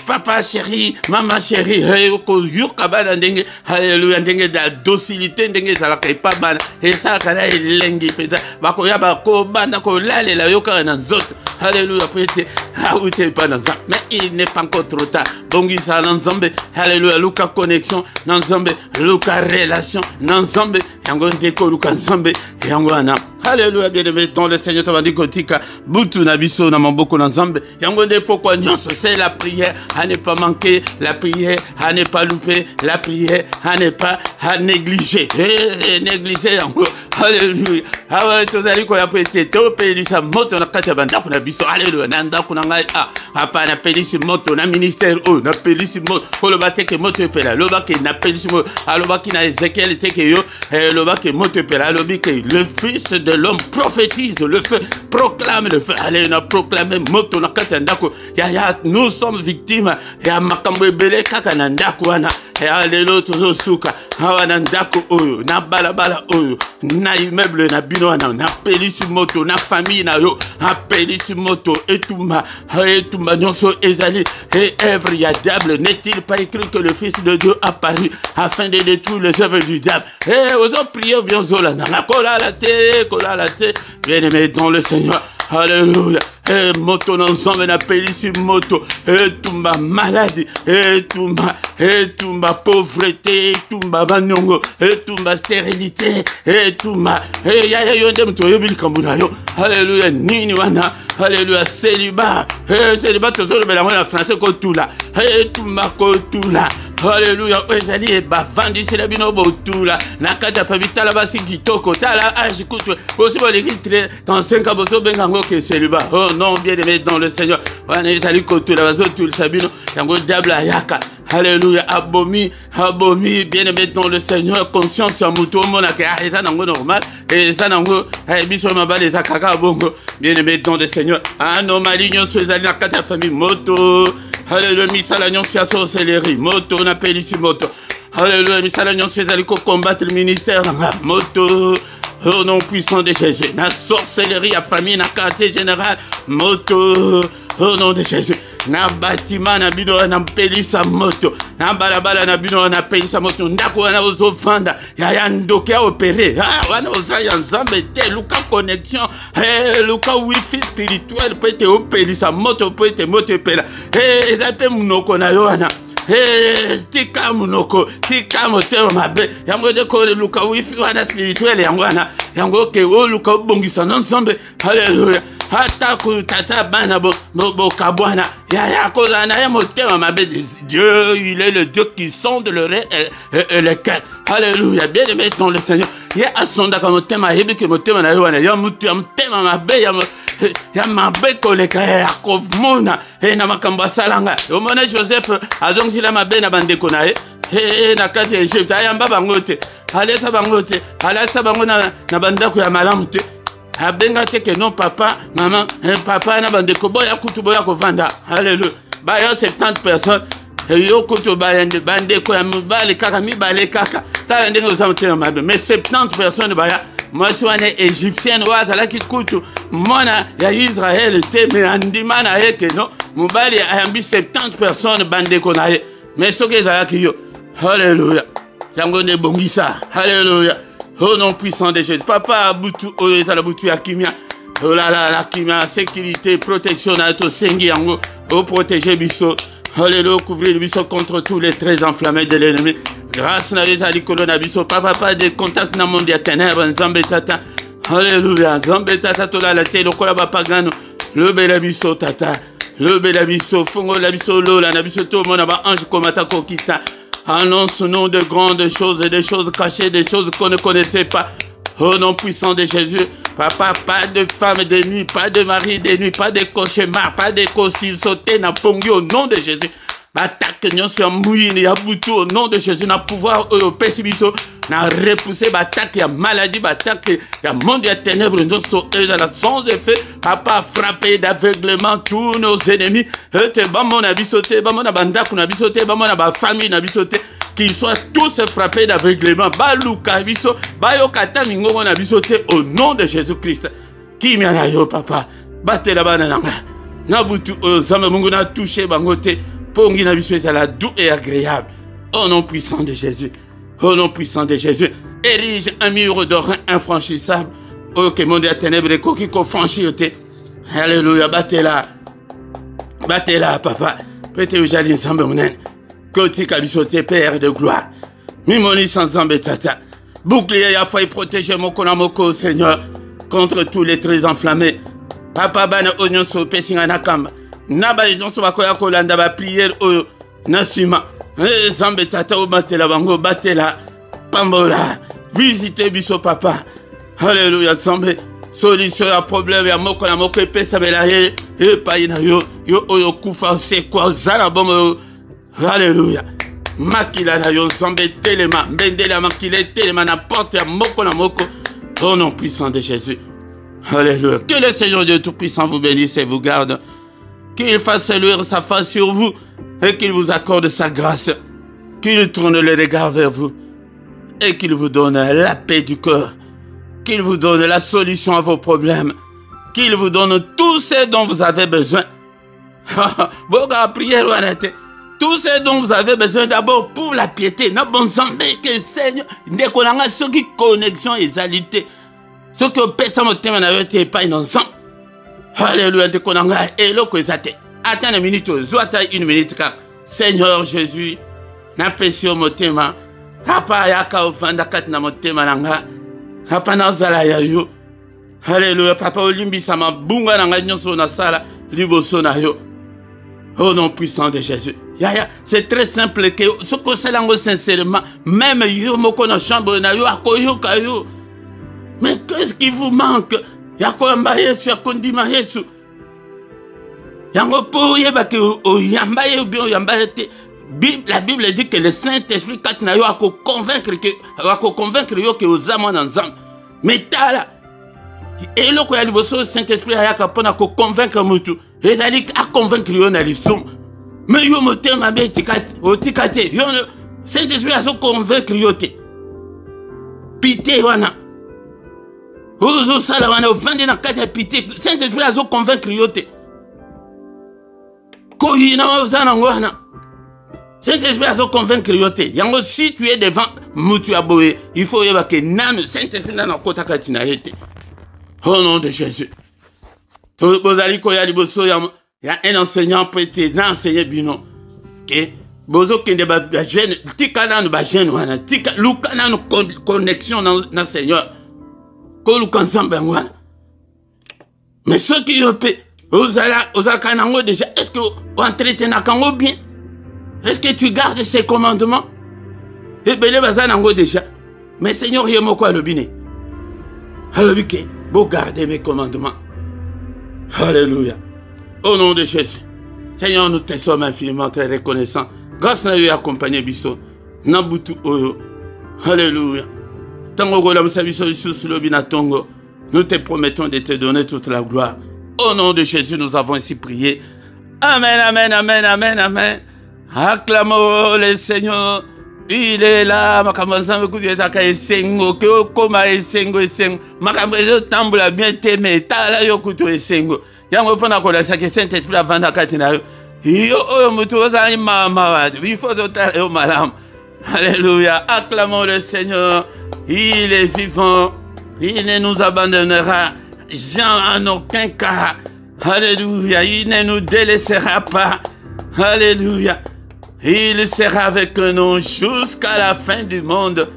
papa chéri, maman chérie, cause yurkabana dengue, alléluia, dengue de la docilité, dengue ça la pas ban, et ça kana il lengi peta, bakoya bako banda ko lale la yoka dans autres. Alléluia, prêtez, ah oui, t'es pas dans un, mais il n'est pas encore trop tard. Donc il s'en ensemble. Alléluia, Luka connexion, Nanzambe, Luka relation, Nanzambe, Yango Deko, Luka Nzambe, Yango Ana. Alléluia, bien-aimé, dans le Seigneur, t'as dit Kotika, Boutou Nabiso, Namamboko Nanzambe, Yango de pourquoi c'est la prière à ne pas manquer, la prière à ne pas louper, la prière à ne pas négliger. Négliger, Yango. Alléluia. Ah ouais, tu as dit qu'on a pété, tu as payé sa moto, on a quatre bandes, on a biso, alléluia, Nanda, on a pas na payé sa moto, on a ministère, on a payé sa moto. Le bas que moto pela, le bas qui n'a pas le mot, le bas qui n'a Ézéchiel te que yo, le bas que moto pela, le bas que le fils de l'homme prophétise le feu, proclame le feu. Allez, on a proclamé moto na katandako. Ya nous sommes victimes. Ya makambo bele kakanandako wana. Ya lelo tozo suka. Hawana ndako oyo, na balabala oyo, na immeuble na bino wana, na pelisi moto, na famille na yo, na pelisi moto, etumba nyonso ezali, et œuvre ya diable. N'est-il pas écrit que le Fils de Dieu a paru afin de détruire les œuvres du diable? Et aux autres prières bien zolana, la kola la tête, bien aimé dans le Seigneur. Alléluia. Et moto n'ensemble na pelisi moto. Et tout ma maladie. Et tout ma pauvreté. Et tout ma banyongo. Et tout ma stérilité. Et tout ma. Et ya yonde mto yobil kambuna yo. Alléluia. Nini wana. Alléluia. Célibat. Et célibat tozolo bela mwana français ko tout là. Et tout ma ko tout là. Alléluia. Ezali e bavandi c'est bino botula. Na kata famita la basi kitoko tala ajikutu. Aussi bon l'écrire dans 5 aboso bengango que célibat. Oh non, bien aimé dans le Seigneur. Wana ezali ko tout la bazo tout sabino. Yango diable ayaka. Alléluia. Abomi, bien aimé dans le Seigneur. Conscience à muto mona ke eza nango normal. Et ça nango biso mabale eza kaka bongo. Bien aimé dans le Seigneur. Anomalie nyonso ezali na kata famille moto. Alléluia, misala nyonso ya sorcellerie, moto na pelisi moto. Alléluia, misala nyonso ezali ko combattre le ministère na moto. Au nom puissant de Jésus, na sorcellerie à famille, na quartier général, moto. Au nom de Jésus. na bâtiment na bino na pelisa moto na balabala na bino na pelisa moto ndako wana ozovanda ya ndoke ya opéré wana ozaya nzambe te luka connexion luka wifi spirituel po ete opelisa moto po ete moto epela eza mpe munoko na yo wana tika munoko tika motema mabe yango deko luka wifi wana spirituel yango wana yango ke luka obongisa na nzambe. Haleluya. Hata kutata bana bokabwana ya kozana ya motema mabe. Dieu, il est le Dieu qui sonde le cœur. Alléluia. Bien aimé dans le Seigneur. Ya asonda ka motema yebi ke motema na yo wana ya mutu ya motema mabe ya mabe koleka ya kovmona na makambo asalanga. Omona Joseph azongila mabe na bandeko na ye na kati ya Egypte ayamba bango te alesa bango te alasa bango na bandako ya malamu te abenga te ke non papa maman papa na bandeko boya kutu boya kovanda. Alléluia. Baya 70 personnes yo kutu bayande bandeko ya mibale kaka mibale kaka tala ndenge ozamotema mabe mais 70 personnes baya mwasi wana égyptienne oyo azalaki kutu mwana ya Israël te me andima na ye ke no mobali ayambi 70 personnes bandeko na ye mais soki ezalaki yo. Alléluia. Yango ne bongisa. Alléluia. Au nom puissant de Jésus. Papa abutu oyo ezala butu ya kimia. Oh là là, la kimia, sécurité, protection na to sengi yango o protéger biso. Alléluia, couvrir biso contre tous les traits enflammés de l'ennemi. Grâce na ezali kolona biso papa pas de contact na monde ya ténèbres nzambe tata. Alléluia. Nzambe tata to la te lokola bapagano. Le bela biso tata. Le bela biso fungo la biso lola na biso to mona ba ange komata kokita. Annonce-nous de grandes choses et des choses cachées, des choses qu'on ne connaissait pas. Au nom puissant de Jésus, papa, pas de femme de nuit, pas de mari de nuit, pas de cauchemar, pas de cosil sauté, n'a pongi au nom de Jésus. Batak nyon sur mouine, ya boutou au nom de Jésus, n'a pouvoir au pessibiso, n'a repoussé batak, ya maladie, batak, ya monde ya ténèbres, nous sommes à la sans effet, papa frappé d'aveuglement tous nos ennemis, et bamon a bisoté, bamon a bandak, on a bisoté, bamon a famille, n'a bisoté, qu'ils soient tous frappés d'aveuglement, balouka biso, bayokata mingo, on a bisoté au nom de Jésus-Christ. Qui m'y a yo, papa, batte la banananga, n'a boutou, zame mungu n'a touché bangote, pongi na biso ezala doux et agréable. Au nom puissant de Jésus. Au nom puissant de Jésus. Érige un mur d'or infranchissable. Oh, que monde à ténèbres et qui franchir. Alléluia. Battez-la. Battez-la, papa. Peut-être que j'allais ensemble, mon âne. Côté kabisote, Père de gloire. Mimoni sans zambe tata. Bouclier à faille protéger mon konamoko, Seigneur, contre tous les traits enflammés. Papa bana oignon so pessinga nakamba. Naba les gens sont bakoya kolanda ba prière oyo nasima. Zambe tata o batela bango batela pambola. Visitez biso papa. Alléluia zambe. Solution à problème ya moko na moko epesa bela ye pa ina yo oyo kufa c'est quoi zala bomo. Alléluia. Makila na yo zambe telema mbendela makile telema na porte ya moko na moko. Au nom puissant de Jésus. Alléluia. Que le Seigneur Dieu Tout-Puissant vous bénisse et vous garde. Qu'il fasse luire sa face sur vous et qu'il vous accorde sa grâce. Qu'il tourne le regard vers vous et qu'il vous donne la paix du cœur. Qu'il vous donne la solution à vos problèmes. Qu'il vous donne tout ce dont vous avez besoin. Tout ce dont vous avez besoin d'abord pour la piété. Na bon zambe que Seigneur. Ndekolanga ceux qui connexion et alité. Ceux qui pèsent mon thème na yote pas ensemble. Alléluia, te konanga eloko ezate. Attends une minute, zoata une minute car Seigneur Jésus, na pesi motema, apa yaka ofanda kat na motema nanga. Apa na zala ya yo. Alléluia, papa olimbi sama bunga nanga nyonso na sala liboso na yo. Au nom puissant de Jésus. Yaya, c'est très simple que ce que c'est lango sincèrement, même yo moko na chambre na yo akoyoka yo. Mais qu'est-ce qui vous manque? Yakoyamba Yesu, yakondima Yesu. Yango po yeba ke oyamba ye bien oyamba te. La Bible dit que le Saint-Esprit quand na yo ako convaincre yo que ozama na nzambe. Mais tala eloko ya liboso Saint-Esprit ayaka pona ko convaincre mutu. Ezali a convaincre yo na lisum. Mais yo motema be tikate, otikate. Yo Saint-Esprit aso convaincre yo te. Pité wana. Ozo sala wana ovandi na kati ya pitié. Saint-Esprit azo convaincre yo te. Kohina Zanangwana. Saint-Esprit a convaincre yote. Yango si tu es devant Mutu Aboé, il faut que Nano Saint-Esprit n'a pas Katina été. Au nom de Jésus. Bozali Koya Liboso, il y a un enseignant peut-être, un enseignant bino. Ok? Bozo Kende Bajen, Tikana no Bajen, Tika Lukana no connexion dans le Seigneur. Kolukansambe Wana. Mais ceux qui ont fait, Ozakanango déjà, est-ce que vous entretenez Nakango bien? Est-ce que tu gardes ses commandements? Et Bele Bazanango déjà. Mais Seigneur, Yemoko Alobine. Alors, vous gardez mes commandements. Alléluia. Au nom de Jésus. Seigneur, nous te sommes infiniment très reconnaissants. Grâce à Dieu, accompagné Bisso. Nabutu Oyo. Alléluia. Tango Golam Saviso Sous Lobina Tongo. Nous te promettons de te donner toute la gloire. Au nom de Jésus, nous avons ainsi prié. Amen, amen, amen, amen, amen. Acclamons le Seigneur. Il est là. Makamanza me kouye zaka esengo. Ke okoma esengo esengo. Makambezo tambula bien teme. Tala yo kuto esengo. Yango pona kola sake Saint-Esprit avanda katina yo. Yo oyo mutu ozali mama wadi. Il faut otala yo malam. Alléluia. Acclamons le Seigneur. Il est vivant. Il ne nous abandonnera jamais en aucun cas. Alléluia. Il ne nous délaissera pas. Alléluia. Il sera avec nous jusqu'à la fin du monde.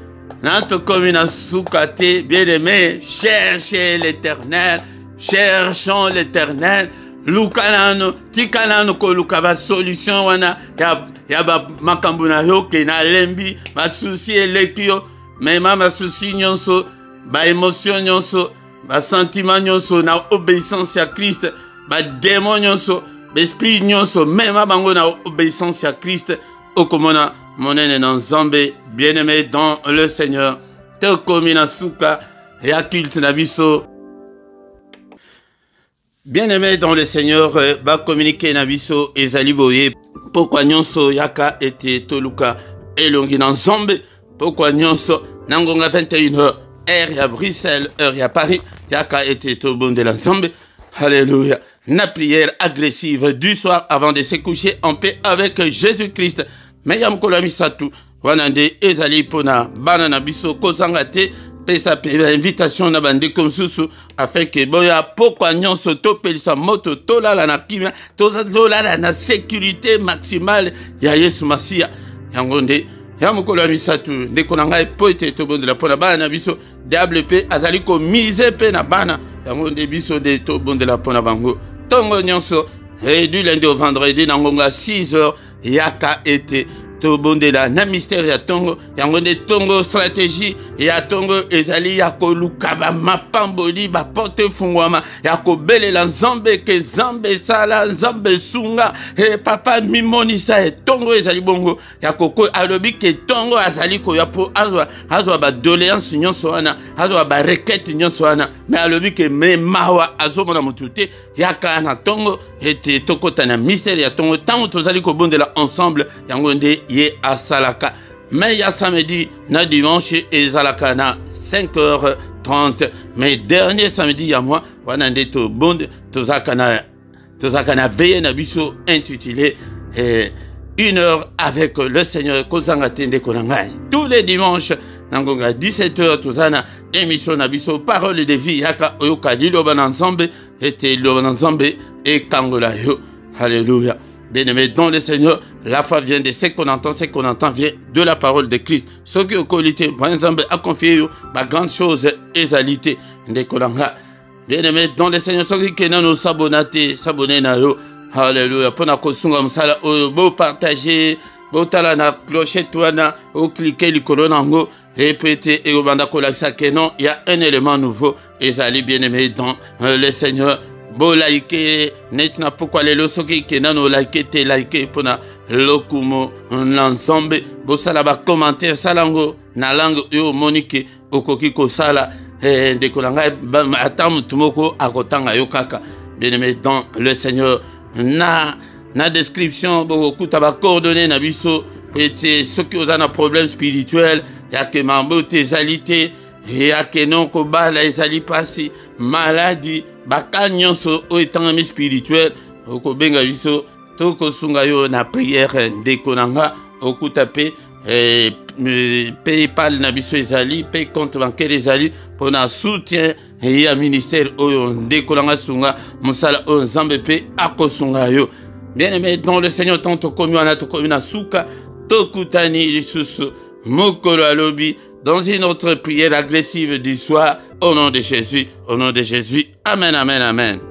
Notre commune à Soukate, bien-aimé, cherchez l'Éternel. Cherchons l'Éternel. Lukanano, tikanano ko lukaba solution wana ya ba makambuna yo ke na lembi ba souci elekio mais ma souci nyonso ba émotion nyonso ba sentiment nyonso na obéissance à Christ ba démon nyonso ba esprit nyonso même bango na obéissance à Christ okomona monene na nzambe bien-aimé dans le Seigneur te komina suka ya culte na biso. Bien-aimé dans le Seigneur, va communiquer Nabiso et Zaliboye. Pourquoi nyonso yaka ete toluka elongi na nzambe? Pourquoi nyonso nangonga 21h heure ya Bruxelles, heure ya Paris, yaka ete tobonde la nzambe. Alléluia. Na prière agressive du soir avant de se coucher en paix avec Jésus-Christ. Mais yam kolamisatu wanande ezali pona banana biso kozangate. Pesa invitation na bande comme susu afin que boya pourquoi nyonso topelisa moto tolala na kimia tolala na sécurité maximale ya Yesu Masia yango nde ya mokolo misatu nde konanga poete tobondela pona bana biso diable pe azali ko mise pe na bana yango nde biso de tobondela pona bango tongo nyonso et du lundi au vendredi nangonga 6h yaka ete tobondela na mystère ya tongo yango nde tongo stratégie ya tongo ezali ya kolukaba mapamboli ba porte fungwama ya kobelela nzambe ke nzambe sala nzambe sunga e papa mimonisa e tongo ezali bongo ya koko alobi ke tongo azali koya po azwa ba doléance nyonso wana azwa ba requête nyonso wana mais alobi ke me mawa azomona mutute yaka na tongo ete tokota na mystère ya tongo tango tozali kobondela ensemble yango nde ye asalaka. Mais ya samedi na dimanche ezalaka na 5h30 mais dernier samedi ya moi wana nde to bonde tozaka na veille na biso intitulé 1h avec le Seigneur kozanga tende konangai. Tous les dimanches nangonga 17h tozana émission na biso parole de vie yaka oyoka liloba na nzambe ete liloba na nzambe et kangola yo. Alléluia. Bien-aimé dans le Seigneur, la foi vient de ce qu'on entend vient de la parole de Christ. Ce qui est qualité, par exemple, a confié ma grande chose exalité de Kolanga. Bien-aimé dans le Seigneur, ce qui est nous s'abonner na yo. Alléluia. Pour na kosunga msala beau partager, beau tala na clochette wana, ou cliquer le colonango, répéter et au banda kolasa que non, il y a un élément nouveau. Ezali bien-aimé dans le Seigneur. Bo like net na pourquoi les losoki ke nano like te like pona lokumo l'ensemble bo sala ba commentaire salango na langue yo monique okoki ko sala de kolanga atam tumoko akotanga yo kaka bien-aimé dans le Seigneur na description bo kuta ba coordonnées na biso et ceux qui ont un problème spirituel ya ke mambo tes alités ya ke non ko bala ezali pasi maladie bakanyonso o etangami spirituel okobenga biso tokosunga yo na prière ndeko nanga okuta pe PayPal na biso ezali pe compte bancaire ezali pona soutien ya ministère oyo ndeko nanga sunga musala oyo nzambe pe akosunga yo. Bien-aimé dans le Seigneur, tant tokomi wana tokomi na suka tokutani lisusu mokolo alobi dans une autre prière agressive du soir au nom de Jésus, au nom de Jésus. Amen, amen, amen.